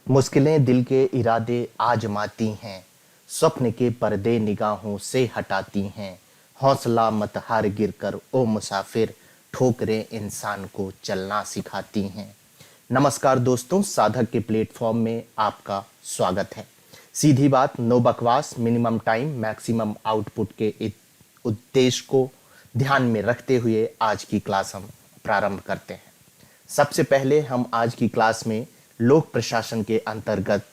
मुश्किलें दिल के इरादे आजमाती हैं, स्वप्न के पर्दे निगाहों से हटाती हैं। हौसला मत हार गिर कर ओ मुसाफिर, ठोकरें इंसान को चलना सिखाती हैं। नमस्कार दोस्तों, साधक के प्लेटफॉर्म में आपका स्वागत है। सीधी बात, नो बकवास, मिनिमम टाइम मैक्सिमम आउटपुट के उद्देश्य को ध्यान में रखते हुए आज की क्लास हम प्रारंभ करते हैं। सबसे पहले हम आज की क्लास में लोक प्रशासन के अंतर्गत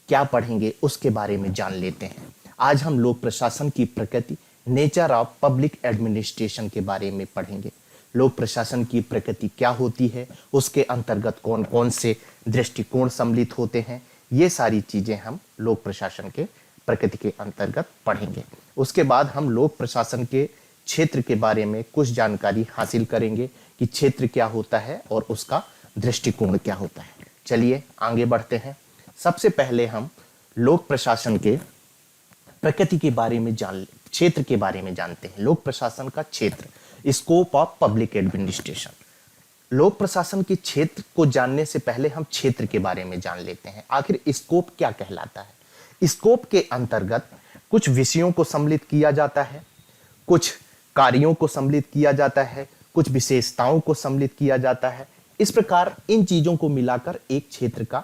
क्या पढ़ेंगे उसके बारे में जान लेते हैं। आज हम लोक प्रशासन की प्रकृति, नेचर ऑफ पब्लिक एडमिनिस्ट्रेशन के बारे में पढ़ेंगे। लोक प्रशासन की प्रकृति क्या होती है, उसके अंतर्गत कौन कौन से दृष्टिकोण सम्मिलित होते हैं, ये सारी चीजें हम लोक प्रशासन के प्रकृति के अंतर्गत पढ़ेंगे। उसके बाद हम लोक प्रशासन के क्षेत्र के बारे में कुछ जानकारी हासिल करेंगे कि क्षेत्र क्या होता है और उसका दृष्टिकोण क्या होता है। चलिए आगे बढ़ते हैं। सबसे पहले हम लोक प्रशासन के प्रकृति के बारे में क्षेत्र के बारे में जानते हैं। लोक प्रशासन का क्षेत्र, स्कोप ऑफ पब्लिक एडमिनिस्ट्रेशन। लोक प्रशासन के क्षेत्र को जानने से पहले हम क्षेत्र के बारे में जान लेते हैं। आखिर स्कोप क्या कहलाता है। स्कोप के अंतर्गत कुछ विषयों को सम्मिलित किया जाता है, कुछ कार्यों को सम्मिलित किया जाता है, कुछ विशेषताओं को सम्मिलित किया जाता है। इस प्रकार इन चीजों को मिलाकर एक क्षेत्र का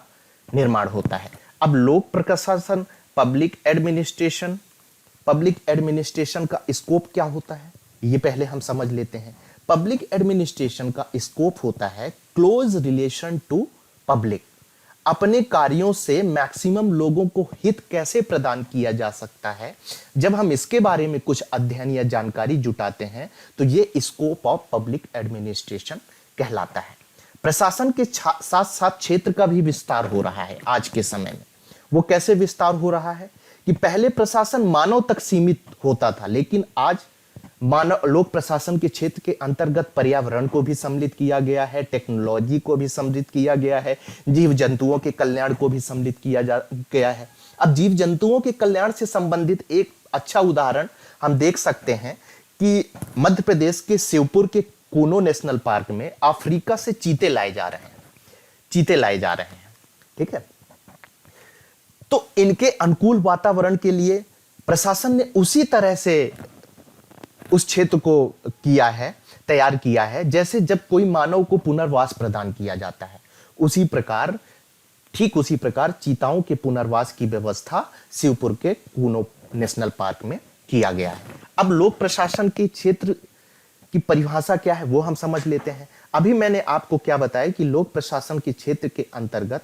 निर्माण होता है। अब लोक प्रशासन, पब्लिक एडमिनिस्ट्रेशन का स्कोप क्या होता है, ये पहले हम समझ लेते हैं। पब्लिक एडमिनिस्ट्रेशन का स्कोप होता है क्लोज रिलेशन टू पब्लिक। अपने कार्यों से मैक्सिमम लोगों को हित कैसे प्रदान किया जा सकता है, जब हम इसके बारे में कुछ अध्ययन या जानकारी जुटाते हैं तो ये स्कोप ऑफ पब्लिक एडमिनिस्ट्रेशन कहलाता है। प्रशासन के साथ साथ क्षेत्र का भी विस्तार हो रहा है आज के समय में। वो कैसे विस्तार हो रहा है कि पहले प्रशासन मानव तक सीमित होता था, लेकिन आज मानव लोक प्रशासन के क्षेत्र के अंतर्गत पर्यावरण को भी सम्मिलित किया गया है, टेक्नोलॉजी को भी सम्मिलित किया गया है, जीव जंतुओं के कल्याण को भी सम्मिलित किया गया है। अब जीव जंतुओं के कल्याण से संबंधित एक अच्छा उदाहरण हम देख सकते हैं कि मध्य प्रदेश के शिवपुर के कूनो नेशनल पार्क में अफ्रीका से चीते लाए जा रहे हैं। ठीक है, तो इनके अनुकूल वातावरण के लिए प्रशासन ने उसी तरह से उस क्षेत्र को तैयार किया है जैसे जब कोई मानव को पुनर्वास प्रदान किया जाता है। ठीक उसी प्रकार चीताओं के पुनर्वास की व्यवस्था शिवपुर के कूनो नेशनल पार्क में किया गया है। अब लोक प्रशासन के क्षेत्र की परिभाषा क्या है वो हम समझ लेते हैं। अभी मैंने आपको क्या बताया कि लोक प्रशासन के क्षेत्र के अंतर्गत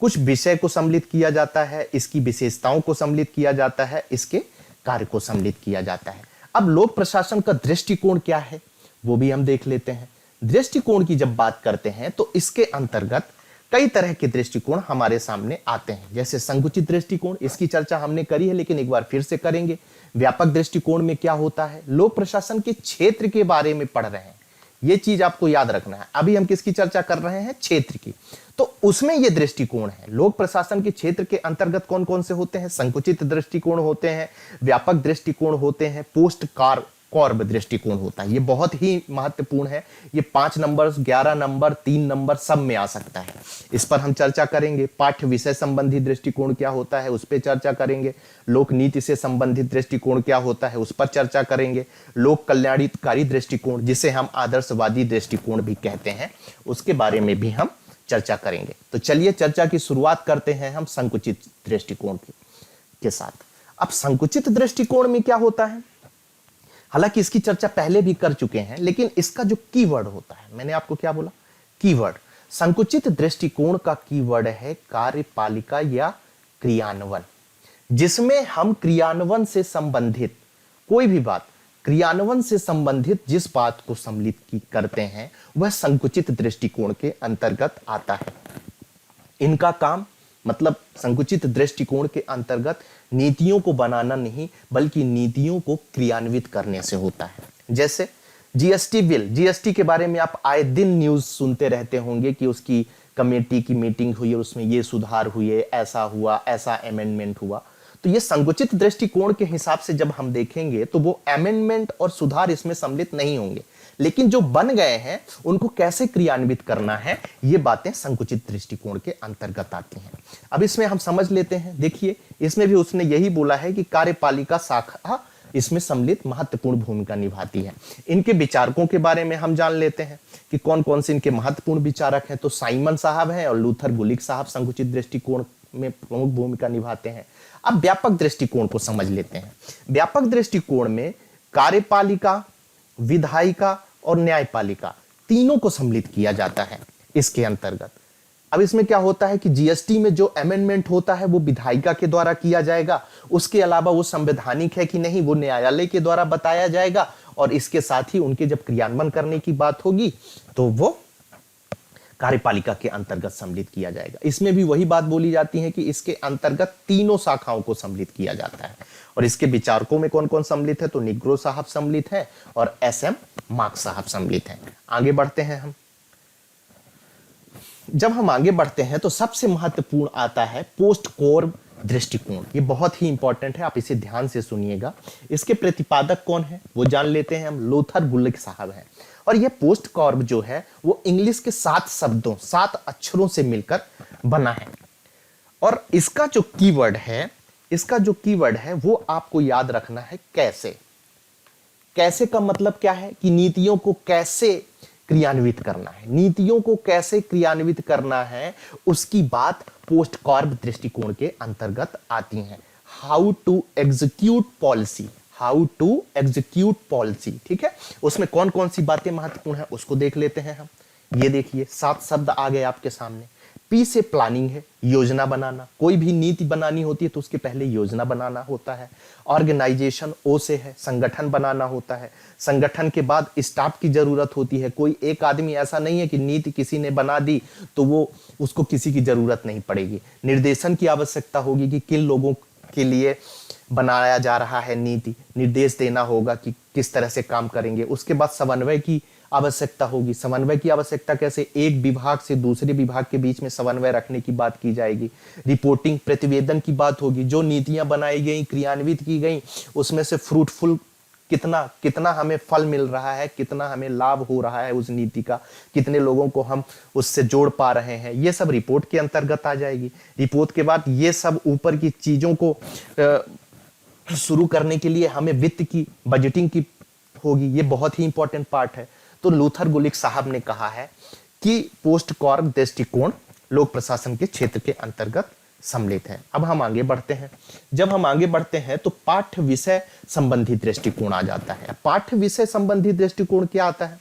कुछ विषय को सम्मिलित किया जाता है, इसकी विशेषताओं को सम्मिलित किया जाता है, इसके कार्य को सम्मिलित किया जाता है। अब लोक प्रशासन का दृष्टिकोण क्या है वो भी हम देख लेते हैं। दृष्टिकोण की जब बात करते हैं तो इसके अंतर्गत कई तरह के दृष्टिकोण हमारे सामने आते हैं, जैसे संकुचित दृष्टिकोण, इसकी चर्चा हमने करी है लेकिन एक बार फिर से करेंगे। व्यापक दृष्टिकोण में क्या होता है, लोक प्रशासन के क्षेत्र के बारे में पढ़ रहे हैं, ये चीज आपको याद रखना है। अभी हम किसकी चर्चा कर रहे हैं, क्षेत्र की, तो उसमें ये दृष्टिकोण है। लोक प्रशासन के क्षेत्र के अंतर्गत कौन कौन से होते हैं, संकुचित दृष्टिकोण होते हैं, व्यापक दृष्टिकोण होते हैं, पोस्ट कॉर्ब दृष्टिकोण होता है। ये बहुत ही महत्वपूर्ण है। ये 5 नंबर, 11 नंबर, 3 नंबर सब में आ सकता है। इस पर हम चर्चा करेंगे। पाठ्य विषय संबंधी दृष्टिकोण क्या होता है उस पर चर्चा करेंगे। लोक नीति से संबंधित दृष्टिकोण क्या होता है उस पर चर्चा करेंगे। लोक कल्याणकारी दृष्टिकोण, जिसे हम आदर्शवादी दृष्टिकोण भी कहते हैं, उसके बारे में भी हम चर्चा करेंगे। तो चलिए चर्चा की शुरुआत करते हैं हम संकुचित दृष्टिकोण के साथ। अब संकुचित दृष्टिकोण में क्या होता है, हालांकि इसकी चर्चा पहले भी कर चुके हैं, लेकिन इसका जो कीवर्ड होता है, मैंने आपको क्या बोला, कीवर्ड। संकुचित दृष्टिकोण का कीवर्ड है कार्यपालिका या क्रियान्वयन, जिसमें हम क्रियान्वयन से संबंधित कोई भी बात, क्रियान्वयन से संबंधित जिस बात को सम्मिलित करते हैं वह संकुचित दृष्टिकोण के अंतर्गत आता है। इनका काम मतलब संकुचित दृष्टिकोण के अंतर्गत नीतियों को बनाना नहीं बल्कि नीतियों को क्रियान्वित करने से होता है। जैसे जीएसटी बिल, जीएसटी के बारे में आप आए दिन न्यूज सुनते रहते होंगे कि उसकी कमेटी की मीटिंग हुई और उसमें ये सुधार हुए, ऐसा हुआ, ऐसा अमेंडमेंट हुआ। तो ये संकुचित दृष्टिकोण के हिसाब से जब हम देखेंगे तो वो अमेंडमेंट और सुधार इसमें सम्मिलित नहीं होंगे। लेकिन जो बन गए हैं उनको कैसे क्रियान्वित करना है, ये बातें संकुचित दृष्टिकोण के अंतर्गत आती हैं। अब इसमें हम समझ लेते हैं। देखिए, इसमें भी उसने यही बोला है कि कार्यपालिका शाखा इसमें सम्मिलित महत्वपूर्ण भूमिका निभाती है। इनके विचारकों के बारे में हम जान लेते हैं कि कौन कौन से इनके महत्वपूर्ण विचारक हैं। तो साइमन साहब हैं और लूथर गुलिक साहब संकुचित दृष्टिकोण में प्रमुख भूमिका निभाते हैं। अब व्यापक दृष्टिकोण को समझ लेते हैं। व्यापक दृष्टिकोण में कार्यपालिका, विधायिका और न्यायपालिका तीनों को सम्मिलित किया जाता है इसके अंतर्गत। अब इसमें क्या होता है कि जीएसटी में जो अमेंडमेंट होता है वो विधायिका के द्वारा किया जाएगा, उसके अलावा वो संवैधानिक है कि नहीं वो न्यायालय के द्वारा बताया जाएगा, और इसके साथ ही उनके जब क्रियान्वयन करने की बात होगी तो वो कार्यपालिका के अंतर्गत सम्मिलित किया जाएगा। इसमें भी वही बात बोली जाती है कि इसके अंतर्गत तीनों शाखाओं को सम्मिलित किया जाता है। और इसके विचारकों में कौन कौन सम्मिलित है, तो निग्रो साहब सम्मिलित है और एसएम मार्क्स साहब सम्मिलित हैं। आगे बढ़ते हैं हम। जब हम आगे बढ़ते हैं तो सबसे महत्वपूर्ण आता है पोस्ट कॉर्ब दृष्टिकोण। ये बहुत ही इंपॉर्टेंट है, आप इसे ध्यान से सुनिएगा। इसके प्रतिपादक कौन है वो जान लेते हैं हम। लूथर गुलिक साहब हैं। और ये पोस्ट कॉर्ब जो है वो इंग्लिश के 7 शब्दों 7 अक्षरों से मिलकर बना है। और इसका जो कीवर्ड है वो आपको याद रखना है कैसे। कैसे का मतलब क्या है कि नीतियों को कैसे क्रियान्वित करना है, नीतियों को कैसे क्रियान्वित करना है, उसकी बात पोस्ट कॉर्ब दृष्टिकोण के अंतर्गत आती है। हाउ टू एग्जीक्यूट पॉलिसी, ठीक है। उसमें कौन कौन सी बातें महत्वपूर्ण है उसको देख लेते हैं हम। ये देखिए 7 शब्द आ गए आपके सामने। पी से प्लानिंग है, योजना बनाना। कोई भी नीति बनानी होती है तो उसके पहले योजना बनाना होता है। ऑर्गेनाइजेशन, ओ से है, संगठन बनाना होता है। संगठन के बाद स्टाफ की जरूरत होती है। कोई एक आदमी ऐसा नहीं है कि नीति किसी ने बना दी तो वो उसको किसी की जरूरत नहीं पड़ेगी। निर्देशन की आवश्यकता होगी कि किन लोगों के लिए बनाया जा रहा है नीति, निर्देश देना होगा कि किस तरह से काम करेंगे। उसके बाद समन्वय की आवश्यकता होगी। समन्वय की आवश्यकता कैसे, एक विभाग से दूसरे विभाग के बीच में समन्वय रखने की बात की जाएगी। रिपोर्टिंग, प्रतिवेदन की बात होगी। जो नीतियां बनाई गई, क्रियान्वित की गई, उसमें से फ्रूटफुल कितना हमें फल मिल रहा है, कितना हमें लाभ हो रहा है उस नीति का, कितने लोगों को हम उससे जोड़ पा रहे हैं, ये सब रिपोर्ट के अंतर्गत आ जाएगी। रिपोर्ट के बाद ये सब ऊपर की चीजों को शुरू करने के लिए हमें वित्त की, बजटिंग की होगी। ये बहुत ही इंपॉर्टेंट पार्ट है। तो लूथर गुलिक साहब ने कहा है कि पोस्ट कॉर्ब दृष्टिकोण लोक प्रशासन के क्षेत्र के अंतर्गत सम्मिलित है। अब हम आगे बढ़ते हैं। जब हम आगे बढ़ते हैं तो पाठ्य विषय संबंधी दृष्टिकोण आ जाता है। पाठ्य विषय संबंधी दृष्टिकोण क्या आता है,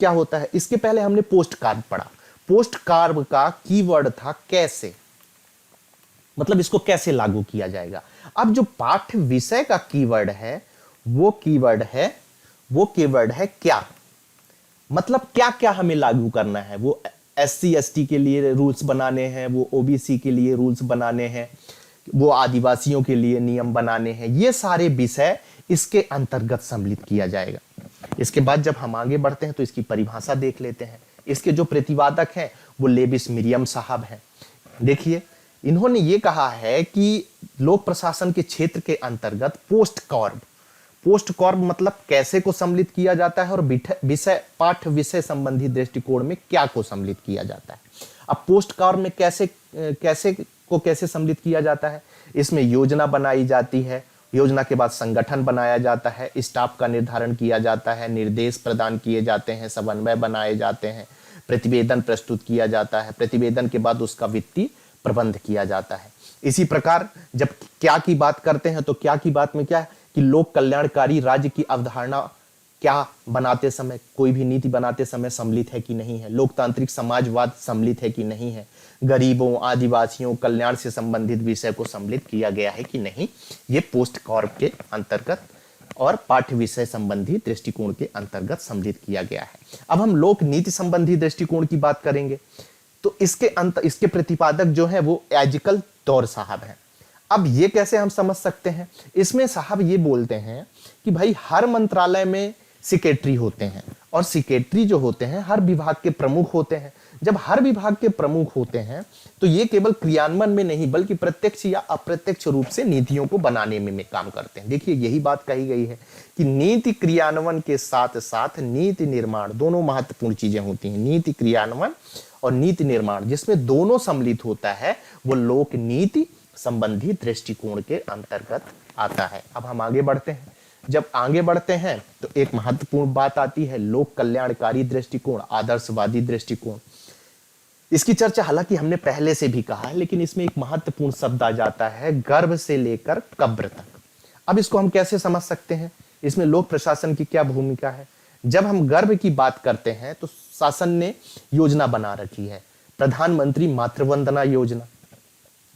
क्या होता है? इसके पहले हमने पोस्ट कार्ब पढ़ा। पोस्ट कार्ब का कीवर्ड था कैसे, मतलब इसको कैसे लागू किया जाएगा। अब जो पाठ्य विषय का कीवर्ड है वो कीवर्ड है क्या, मतलब क्या क्या हमें लागू करना है। वो SC ST के लिए रूल्स बनाने हैं, वो OBC के लिए रूल्स बनाने हैं, वो आदिवासियों के लिए नियम बनाने हैं। ये सारे विषय इसके अंतर्गत सम्मिलित किया जाएगा। इसके बाद जब हम आगे बढ़ते हैं तो इसकी परिभाषा देख लेते हैं। इसके जो प्रतिपादक हैं वो लेविस मिरियम साहब हैं। देखिए, इन्होंने ये कहा है कि लोक प्रशासन के क्षेत्र के अंतर्गत पोस्ट कॉर्ब मतलब कैसे को सम्मिलित किया जाता है और पाठ्य विषय संबंधी दृष्टिकोण में क्या को सम्मिलित किया जाता है। अब पोस्ट कॉर्ब में कैसे सम्मिलित किया जाता है, इसमें योजना बनाई जाती है, योजना के बाद संगठन बनाया जाता है, स्टाफ का निर्धारण किया जाता है, निर्देश प्रदान किए जाते हैं, समन्वय बनाए जाते हैं, प्रतिवेदन प्रस्तुत किया जाता है, प्रतिवेदन के बाद उसका वित्तीय प्रबंध किया जाता है। इसी प्रकार जब क्या की बात करते हैं तो क्या की बात में क्या है कि लोक कल्याणकारी राज्य की अवधारणा क्या बनाते समय, कोई भी नीति बनाते समय सम्मिलित है कि नहीं है, लोकतांत्रिक समाजवाद सम्मिलित है कि नहीं है, गरीबों आदिवासियों कल्याण से संबंधित विषय को सम्मिलित किया गया है कि नहीं, ये पोस्ट कॉर्ब के अंतर्गत और पाठ्य विषय संबंधी दृष्टिकोण के अंतर्गत सम्मिलित किया गया है। अब हम लोक नीति संबंधी दृष्टिकोण की बात करेंगे तो इसके प्रतिपादक जो है वो एजिकल दौर साहब हैं। अब ये कैसे हम समझ सकते हैं, इसमें साहब ये बोलते हैं कि भाई हर मंत्रालय में सेक्रेटरी होते हैं और सेक्रेटरी जो होते हैं हर विभाग के प्रमुख होते हैं। जब हर विभाग के प्रमुख होते हैं तो ये केवल क्रियान्वयन में नहीं बल्कि प्रत्यक्ष या अप्रत्यक्ष रूप से नीतियों को बनाने में काम करते हैं। देखिए यही बात कही गई है कि नीति क्रियान्वयन के साथ साथ नीति निर्माण, दोनों महत्वपूर्ण चीजें होती हैं। नीति क्रियान्वयन और नीति निर्माण जिसमें दोनों सम्मिलित होता है वो लोक नीति संबंधी दृष्टिकोण के अंतर्गत आता है। अब हम आगे बढ़ते हैं। जब आगे बढ़ते हैं तो एक महत्वपूर्ण बात आती है लोक कल्याणकारी दृष्टिकोण, आदर्शवादी दृष्टिकोण। इसकी चर्चा हालांकि हमने पहले से भी कहा है, लेकिन इसमें एक महत्वपूर्ण शब्द आ जाता है गर्भ से लेकर कब्र तक। अब इसको हम कैसे समझ सकते हैं, इसमें लोक प्रशासन की क्या भूमिका है। जब हम गर्भ की बात करते हैं तो शासन ने योजना बना रखी है, प्रधानमंत्री मातृवंदना योजना।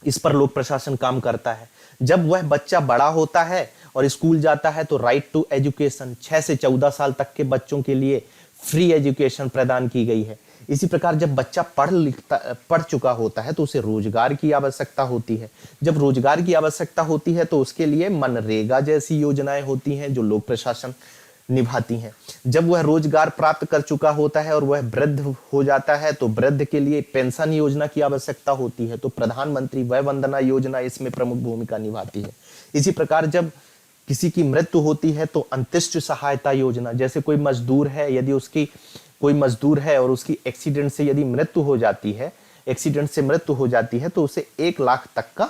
इस पर लोक प्रशासन काम करता है। जब वह बच्चा बड़ा होता है और स्कूल जाता है तो राइट टू एजुकेशन, 6 से 14 साल तक के बच्चों के लिए फ्री एजुकेशन प्रदान की गई है। इसी प्रकार जब बच्चा पढ़ चुका होता है तो उसे रोजगार की आवश्यकता होती है। जब रोजगार की आवश्यकता होती है तो उसके लिए मनरेगा जैसी योजनाएं होती हैं जो लोक प्रशासन निभाती हैं। जब वह रोजगार प्राप्त कर चुका होता है और वह वृद्ध हो जाता है तो वृद्ध के लिए पेंशन योजना की आवश्यकता होती है, तो प्रधानमंत्री वय वंदना योजना इसमें प्रमुख भूमिका निभाती है। इसी प्रकार जब किसी की मृत्यु होती है तो अंत्येष्टि सहायता योजना, जैसे कोई मजदूर है, यदि उसकी कोई मजदूर है और उसकी एक्सीडेंट से यदि मृत्यु हो जाती है, एक्सीडेंट से मृत्यु हो जाती है तो उसे 1 लाख तक का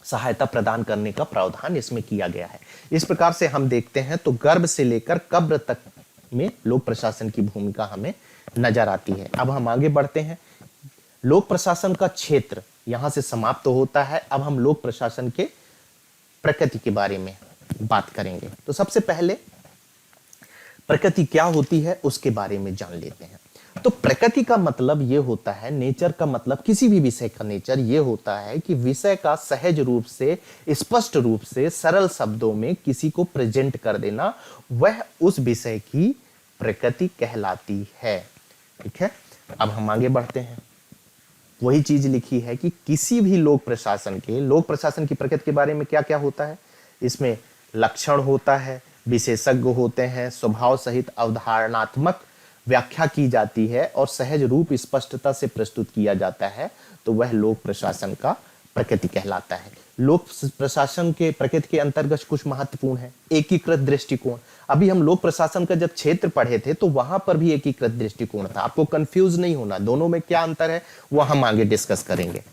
सहायता प्रदान करने का प्रावधान इसमें किया गया है। इस प्रकार से हम देखते हैं तो गर्भ से लेकर कब्र तक में लोक प्रशासन की भूमिका हमें नजर आती है। अब हम आगे बढ़ते हैं। लोक प्रशासन का क्षेत्र यहां से समाप्त होता है। अब हम लोक प्रशासन के प्रकृति के बारे में बात करेंगे। तो सबसे पहले प्रकृति क्या होती है उसके बारे में जान लेते हैं। तो प्रकृति का मतलब ये होता है, नेचर का मतलब, किसी भी विषय का नेचर ये होता है कि विषय का सहज रूप से, स्पष्ट रूप से, सरल शब्दों में किसी को प्रेजेंट कर देना, वह उस विषय की प्रकृति कहलाती है। ठीक है, अब हम आगे बढ़ते हैं। वही चीज लिखी है कि किसी भी लोक प्रशासन की प्रकृति के बारे में क्या क्या होता है। इसमें लक्षण होता है, विशेषज्ञ होते हैं, स्वभाव सहित अवधारणात्मक व्याख्या की जाती है और सहज रूप स्पष्टता से प्रस्तुत किया जाता है, तो वह लोक प्रशासन का प्रकृति कहलाता है। लोक प्रशासन के प्रकृति के अंतर्गत कुछ महत्वपूर्ण है। एकीकृत दृष्टिकोण, अभी हम लोक प्रशासन का जब क्षेत्र पढ़े थे तो वहां पर भी एकीकृत दृष्टिकोण था। आपको कंफ्यूज नहीं होना, दोनों में क्या अंतर है वो हम आगे डिस्कस करेंगे।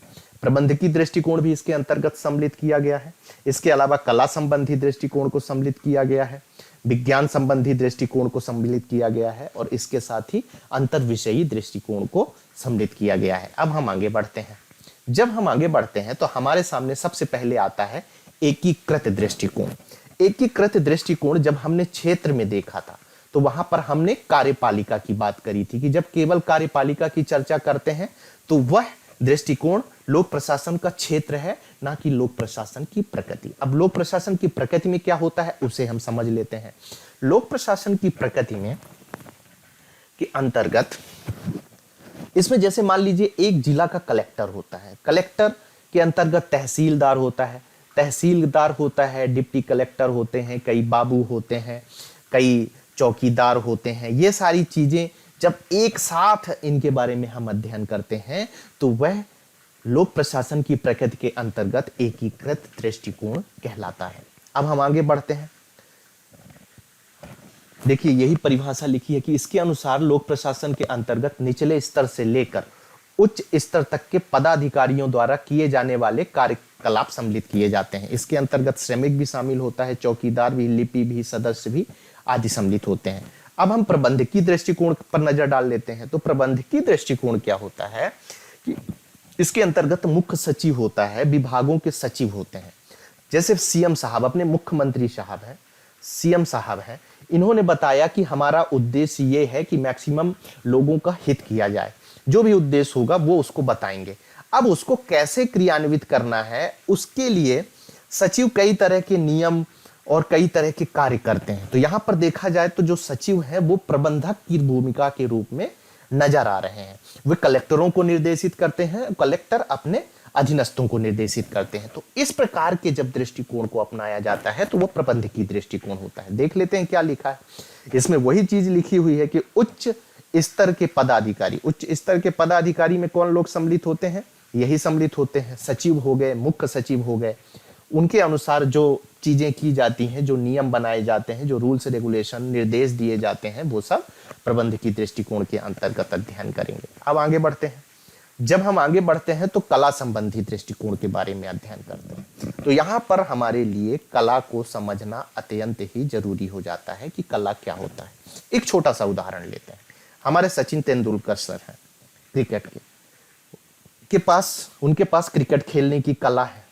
प्रबंधकीय दृष्टिकोण भी इसके अंतर्गत सम्मिलित किया गया है। इसके अलावा कला संबंधी दृष्टिकोण को सम्मिलित किया गया है, विज्ञान संबंधी दृष्टिकोण को सम्मिलित किया गया है और इसके साथ ही अंतर विषयी दृष्टिकोण को सम्मिलित किया गया है। अब हम आगे बढ़ते हैं। जब हम आगे बढ़ते हैं तो हमारे सामने सबसे पहले आता है एकीकृत दृष्टिकोण। एकीकृत दृष्टिकोण जब हमने क्षेत्र में देखा था तो वहां पर हमने कार्यपालिका की बात करी थी कि जब केवल कार्यपालिका की चर्चा करते हैं तो वह दृष्टिकोण लोक प्रशासन का क्षेत्र है, ना कि लोक प्रशासन की प्रकृति। अब लोक प्रशासन की प्रकृति में क्या होता है उसे हम समझ लेते हैं। लोक प्रशासन की प्रकृति में के अंतर्गत इसमें जैसे मान लीजिए एक जिला का कलेक्टर होता है, कलेक्टर के अंतर्गत तहसीलदार होता है, तहसीलदार होता है, डिप्टी कलेक्टर होते हैं, कई बाबू होते हैं, कई चौकीदार होते हैं। ये सारी चीजें जब एक साथ इनके बारे में हम अध्ययन करते हैं तो वह लोक प्रशासन की प्रकृति के अंतर्गत एकीकृत दृष्टिकोण कहलाता है। अब हम आगे बढ़ते हैं। देखिए यही परिभाषा लिखी है कि इसके अनुसार लोक प्रशासन के अंतर्गत निचले स्तर से लेकर उच्च स्तर तक के पदाधिकारियों द्वारा किए जाने वाले कार्यकलाप सम्मिलित किए जाते हैं। इसके अंतर्गत श्रमिक भी शामिल होता है, चौकीदार भी, लिपि भी, सदस्य भी आदि सम्मिलित होते हैं। अब हम प्रबंधकीय दृष्टिकोण पर नजर डाल लेते हैं। तो प्रबंधकीय दृष्टिकोण क्या होता है कि इसके अंतर्गत मुख्य सचिव होता है, विभागों के सचिव होते हैं। जैसे सीएम साहब, अपने मुख्यमंत्री साहब हैं, सीएम साहब हैं, इन्होंने बताया कि हमारा उद्देश्य ये है कि मैक्सिमम लोगों का हित किया जाए। जो भी उद्देश्य होगा वो उसको बताएंगे। अब उसको कैसे क्रियान्वित करना है उसके लिए सचिव कई तरह के नियम और कई तरह के कार्य करते हैं। तो यहां पर देखा जाए तो जो सचिव हैं वो प्रबंधक की भूमिका के रूप में नजर आ रहे हैं। वे कलेक्टरों को निर्देशित करते हैं, कलेक्टर अपने अधीनस्थों को निर्देशित करते हैं। तो इस प्रकार के जब दृष्टिकोण को अपनाया जाता है तो वो प्रबंधकीय दृष्टिकोण होता है। देख लेते हैं क्या लिखा है। इसमें वही चीज लिखी हुई है कि उच्च स्तर के पदाधिकारी। उच्च स्तर के पदाधिकारी में कौन लोग सम्मिलित होते हैं? यही सम्मिलित होते हैं, सचिव हो गए, मुख्य सचिव हो गए। उनके अनुसार जो चीजें की जाती हैं, जो नियम बनाए जाते हैं, जो रूल्स रेगुलेशन निर्देश दिए जाते हैं, वो सब प्रबंध की दृष्टिकोण के अंतर्गत अध्ययन करेंगे। अब आगे बढ़ते हैं। जब हम आगे बढ़ते हैं तो कला संबंधी दृष्टिकोण के बारे में अध्ययन करते हैं। तो यहाँ पर हमारे लिए कला को समझना अत्यंत ही जरूरी हो जाता है कि कला क्या होता है। एक छोटा सा उदाहरण लेते हैं। हमारे सचिन तेंदुलकर सर हैं क्रिकेट उनके पास क्रिकेट खेलने की कला है।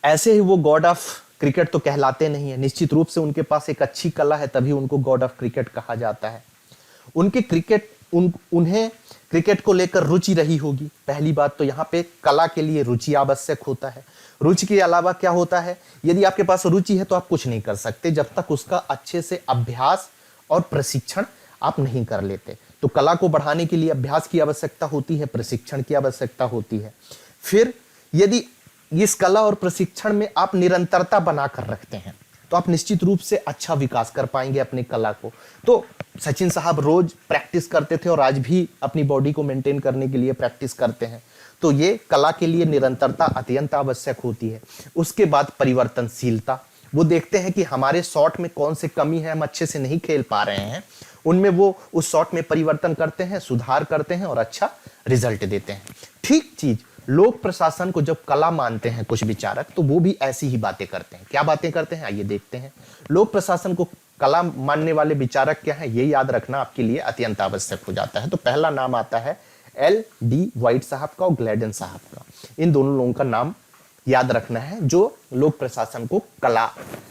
ऐसे ही वो गॉड ऑफ क्रिकेट तो कहलाते नहीं है, निश्चित रूप से उनके पास एक अच्छी कला है, तभी उनको गॉड ऑफ क्रिकेट कहा जाता है। उन्हें क्रिकेट को लेकर रुचि रही होगी। पहली बात तो यहाँ पे कला के लिए रुचि आवश्यक होता है। रुचि के अलावा क्या होता है, यदि आपके पास रुचि है तो आप कुछ नहीं कर सकते जब तक उसका अच्छे से अभ्यास और प्रशिक्षण आप नहीं कर लेते। तो कला को बढ़ाने के लिए अभ्यास की आवश्यकता होती है, प्रशिक्षण की आवश्यकता होती है। फिर यदि इस कला और प्रशिक्षण में आप निरंतरता बनाकर रखते हैं तो आप निश्चित रूप से अच्छा विकास कर पाएंगे अपनी कला को। तो सचिन साहब रोज प्रैक्टिस करते थे और आज भी अपनी बॉडी को मेंटेन करने के लिए प्रैक्टिस करते हैं। तो ये कला के लिए निरंतरता अत्यंत आवश्यक होती है। उसके बाद परिवर्तनशीलता, वो देखते हैं कि हमारे शॉट में कौन सी कमी है, हम अच्छे से नहीं खेल पा रहे हैं, उनमें वो उस शॉट में परिवर्तन करते हैं, सुधार करते हैं और अच्छा रिजल्ट देते हैं। ठीक चीज लोक प्रशासन को जब कला मानते हैं कुछ विचारक, तो वो भी ऐसी ही बातें करते हैं। क्या बातें करते हैं आइए देखते हैं। लोक प्रशासन को कला मानने वाले विचारक क्या है, ये याद रखना आपके लिए अत्यंत आवश्यक हो जाता है। तो पहला नाम आता है L.D. वाइट साहब का और ग्लैडन साहब का। इन दोनों लोगों का नाम याद रखना है जो लोक प्रशासन को कला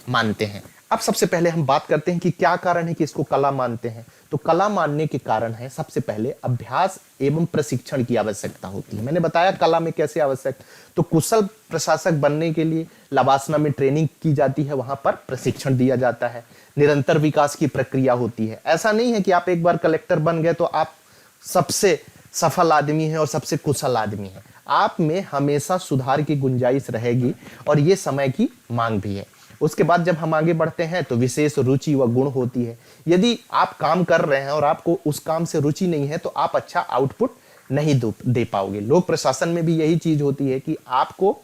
मानते हैं। अब सबसे पहले हम बात करते हैं कि क्या कारण है कि इसको कला मानते हैं। तो कला मानने के कारण है, सबसे पहले अभ्यास एवं प्रशिक्षण की आवश्यकता होती है। मैंने बताया कला में कैसे आवश्यक, तो कुशल प्रशासक बनने के लिए लवासना में ट्रेनिंग की जाती है, वहां पर प्रशिक्षण दिया जाता है, निरंतर विकास की प्रक्रिया होती है। ऐसा नहीं है कि आप एक बार कलेक्टर बन गए तो आप सबसे सफल आदमी हैं और सबसे कुशल आदमी हैं। आप में हमेशा सुधार की गुंजाइश रहेगी और ये समय की मांग भी है। उसके बाद जब हम आगे बढ़ते हैं तो विशेष रुचि व गुण होती है। यदि आप काम कर रहे हैं और आपको उस काम से रुचि नहीं है तो आप अच्छा आउटपुट नहीं दे पाओगे। लोक प्रशासन में भी यही चीज होती है कि आपको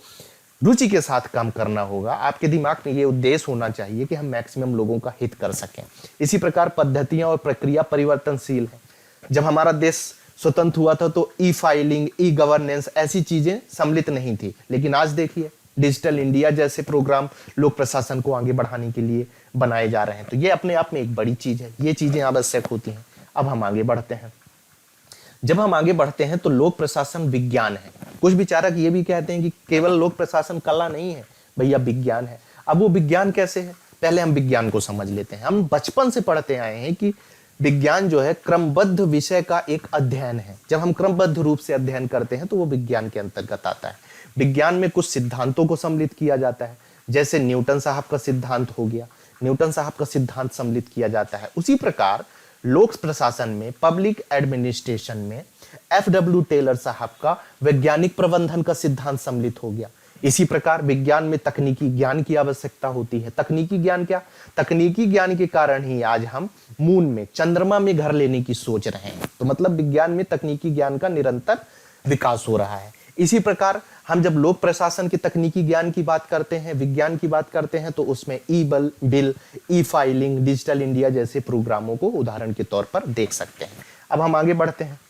रुचि के साथ काम करना होगा। आपके दिमाग में ये उद्देश्य होना चाहिए कि हम मैक्सिमम लोगों का हित कर सकें। इसी प्रकार पद्धतियां और प्रक्रिया परिवर्तनशील है। जब हमारा देश स्वतंत्र हुआ था तो ई फाइलिंग, ई गवर्नेंस ऐसी चीजें सम्मिलित नहीं थी, लेकिन आज देखिए डिजिटल इंडिया जैसे प्रोग्राम लोक प्रशासन को आगे बढ़ाने के लिए बनाए जा रहे हैं। तो ये अपने आप में एक बड़ी चीज है, ये चीजें आवश्यक होती हैं। अब हम आगे बढ़ते हैं। जब हम आगे बढ़ते हैं तो लोक प्रशासन विज्ञान है। कुछ विचारक ये भी कहते हैं कि केवल लोक प्रशासन कला नहीं है, भैया विज्ञान है। अब वो विज्ञान कैसे है, पहले हम विज्ञान को समझ लेते हैं। हम बचपन से पढ़ते आए हैं कि विज्ञान जो है क्रमबद्ध विषय का एक अध्ययन है। जब हम क्रमबद्ध रूप से अध्ययन करते हैं तो वो विज्ञान के अंतर्गत आता है। विज्ञान में कुछ सिद्धांतों को सम्मिलित किया जाता है, जैसे न्यूटन साहब का सिद्धांत हो गया, न्यूटन साहब का सिद्धांत सम्मिलित किया जाता है। उसी प्रकार लोक प्रशासन में, पब्लिक एडमिनिस्ट्रेशन में F.W. टेलर साहब का वैज्ञानिक प्रबंधन का सिद्धांत सम्मिलित हो गया। इसी प्रकार विज्ञान में तकनीकी ज्ञान की आवश्यकता होती है। तकनीकी ज्ञान क्या, तकनीकी ज्ञान के कारण ही आज हम मून में, चंद्रमा में घर लेने की सोच रहे हैं। तो मतलब विज्ञान में तकनीकी ज्ञान का निरंतर विकास हो रहा है। इसी प्रकार हम जब लोक प्रशासन के तकनीकी ज्ञान की बात करते हैं, विज्ञान की बात करते हैं, तो उसमें e bill, e filing, digital India जैसे प्रोग्रामों को उदाहरण के तौर पर देख सकते हैं। अब हम आगे बढ़ते हैं।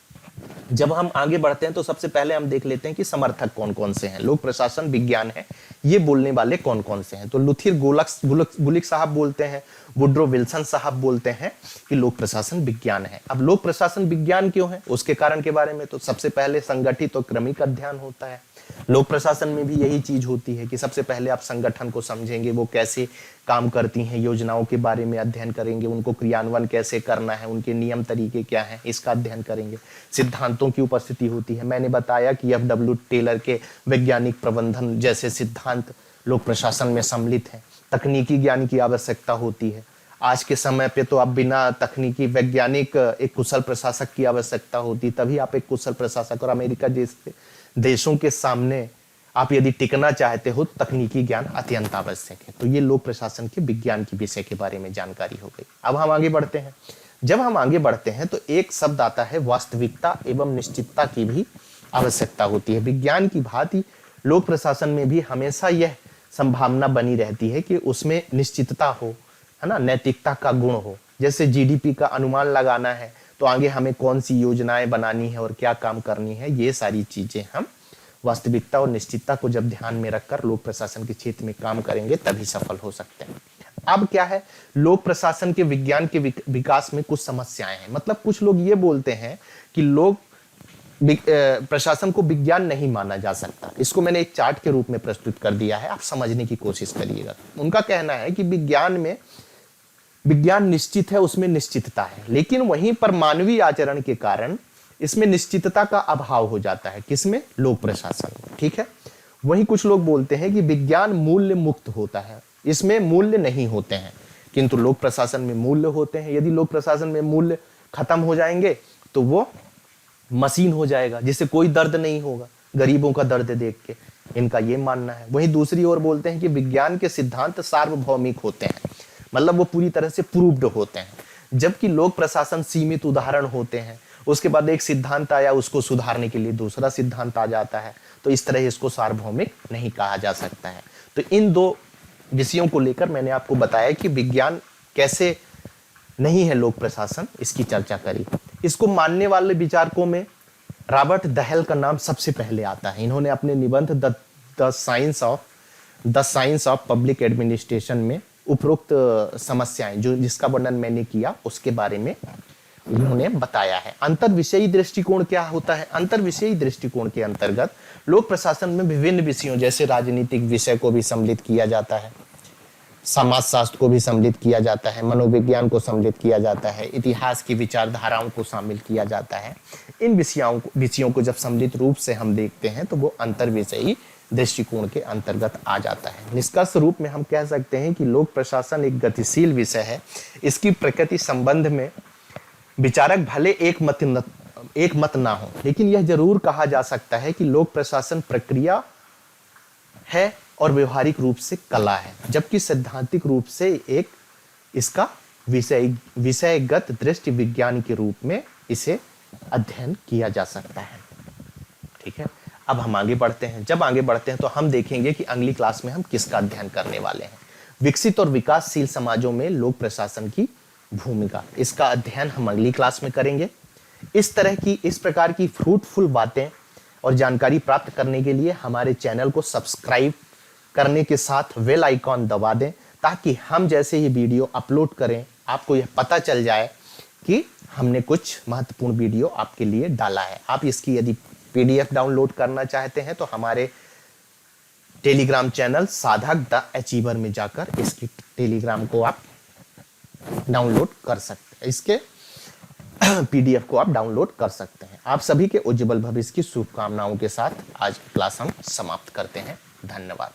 जब हम आगे बढ़ते हैं तो सबसे पहले हम देख लेते हैं कि समर्थक कौन कौन से हैं। लोक प्रशासन विज्ञान है, ये बोलने वाले कौन कौन से हैं। तो लुथिर गुलिक साहब बोलते हैं, वुड्रो विल्सन साहब बोलते हैं कि लोक प्रशासन विज्ञान है। अब लोक प्रशासन विज्ञान क्यों है, उसके कारण के बारे में तो सबसे पहले संगठित और क्रमिक अध्ययन होता है। लोक प्रशासन में भी यही चीज होती है कि सबसे पहले आप संगठन को समझेंगे, वो कैसे काम करती हैं, योजनाओं के बारे में अध्ययन करेंगे, उनको क्रियान्वयन कैसे करना है, उनके नियम तरीके क्या हैं, इसका अध्ययन करेंगे। सिद्धांतों की उपस्थिति होती है। मैंने बताया कि F.W. टेलर के वैज्ञानिक प्रबंधन जैसे सिद्धांत लोक प्रशासन में सम्मिलित हैं। तकनीकी ज्ञान की आवश्यकता होती है। आज के समय पे तो आप बिना तकनीकी वैज्ञानिक एक कुशल प्रशासक की आवश्यकता होती, तभी आप एक कुशल प्रशासक। और अमेरिका जैसे देशों के सामने आप यदि टिकना चाहते हो तो तकनीकी ज्ञान अत्यंत आवश्यक है। तो ये लोक प्रशासन के विज्ञान के विषय के बारे में जानकारी हो गई। अब हम आगे बढ़ते हैं। जब हम आगे बढ़ते हैं तो एक शब्द आता है वास्तविकता एवं निश्चितता की भी आवश्यकता होती है। विज्ञान की भांति लोक प्रशासन में भी हमेशा यह संभावना बनी रहती है कि उसमें निश्चितता हो, है ना, नैतिकता का गुण हो। जैसे जीडीपी का अनुमान लगाना है तो आगे हमें कौन सी योजनाएं बनानी है और क्या काम करनी है, ये सारी चीजें हम वास्तविकता और निश्चितता को जब ध्यान में रखकर लोक प्रशासन के क्षेत्र में काम करेंगे तभी सफल हो सकते हैं। अब क्या है, लोक प्रशासन के विज्ञान के विकास में कुछ समस्याएं हैं। मतलब कुछ लोग ये बोलते हैं कि लोक प्रशासन को विज्ञान नहीं माना जा सकता। इसको मैंने एक चार्ट के रूप में प्रस्तुत कर दिया है, आप समझने की कोशिश करिएगा। उनका कहना है कि विज्ञान निश्चित है, उसमें निश्चितता है, लेकिन वहीं पर मानवीय आचरण के कारण इसमें निश्चितता का अभाव हो जाता है। किसमें? लोक प्रशासन। ठीक है। वहीं कुछ लोग बोलते हैं कि विज्ञान मूल्य मुक्त होता है, इसमें मूल्य नहीं होते हैं, किंतु लोक प्रशासन में मूल्य होते हैं। यदि लोक प्रशासन में मूल्य खत्म हो जाएंगे तो वो मशीन हो जाएगा, जिससे कोई दर्द नहीं होगा गरीबों का दर्द देख के। इनका ये मानना है। वहीं दूसरी ओर बोलते हैं कि विज्ञान के सिद्धांत सार्वभौमिक होते हैं, मतलब वो पूरी तरह से प्रूव्ड होते हैं, जबकि लोक प्रशासन सीमित उदाहरण होते हैं। उसके बाद एक सिद्धांत आया, उसको सुधारने के लिए दूसरा सिद्धांत आ जाता है, तो इस तरह इसको सार्वभौमिक नहीं कहा जा सकता है। तो इन दो विषयों को लेकर मैंने आपको बताया कि विज्ञान कैसे नहीं है लोक प्रशासन, इसकी चर्चा करी। इसको मानने वाले विचारकों में रॉबर्ट दहल का नाम सबसे पहले आता है। इन्होंने अपने निबंध the science of public administration में उपरोक्त समस्याएं जिसका वर्णन मैंने किया उसके बारे में इन्होंने बताया है। अंतर्विषयी दृष्टिकोण क्या होता है? अंतर्विषयी दृष्टिकोण के अंतर्गत लोक प्रशासन में विभिन्न विषयों जैसे राजनीतिक विषय को भी सम्मिलित किया जाता है, समाजशास्त्र को भी सम्मिलित किया जाता है, मनोविज्ञान को सम्मिलित किया जाता है, इतिहास की विचारधाराओं को शामिल किया जाता है। इन विषयों को जब सम्मिलित रूप से हम देखते हैं तो वो अंतर्विषयी दृष्टिकोण के अंतर्गत आ जाता है। निष्कर्ष रूप में हम कह सकते हैं कि लोक प्रशासन एक गतिशील विषय है। इसकी प्रकृति संबंध में विचारक भले एक मत ना हो, लेकिन यह जरूर कहा जा सकता है कि लोक प्रशासन प्रक्रिया है और व्यवहारिक रूप से कला है, जबकि सैद्धांतिक रूप से एक इसका विषयगत दृष्टि विज्ञान के रूप में इसे अध्ययन किया जा सकता है। ठीक है। अब हम आगे बढ़ते हैं। जब आगे बढ़ते हैं तो हम देखेंगे कि अगली क्लास में हम किसका अध्ययन करने वाले हैं। विकसित और विकासशील समाजों में लोक प्रशासन की भूमिका, इसका अध्ययन हम अगली क्लास में करेंगे। इस प्रकार की फ्रूटफुल बातें और जानकारी प्राप्त करने के लिए हमारे चैनल को सब्सक्राइब करने के साथ बेल आइकॉन दबा दें, ताकि हम जैसे ही वीडियो अपलोड करें आपको यह पता चल जाए कि हमने कुछ महत्वपूर्ण वीडियो आपके लिए डाला है। आप इसकी यदि PDF डाउनलोड करना चाहते हैं तो हमारे टेलीग्राम चैनल साधक द अचीवर में जाकर इसकी टेलीग्राम को आप डाउनलोड कर सकते हैं, इसके PDF को आप डाउनलोड कर सकते हैं। आप सभी के उज्जवल भविष्य की शुभकामनाओं के साथ आज क्लास हम समाप्त करते हैं। धन्यवाद।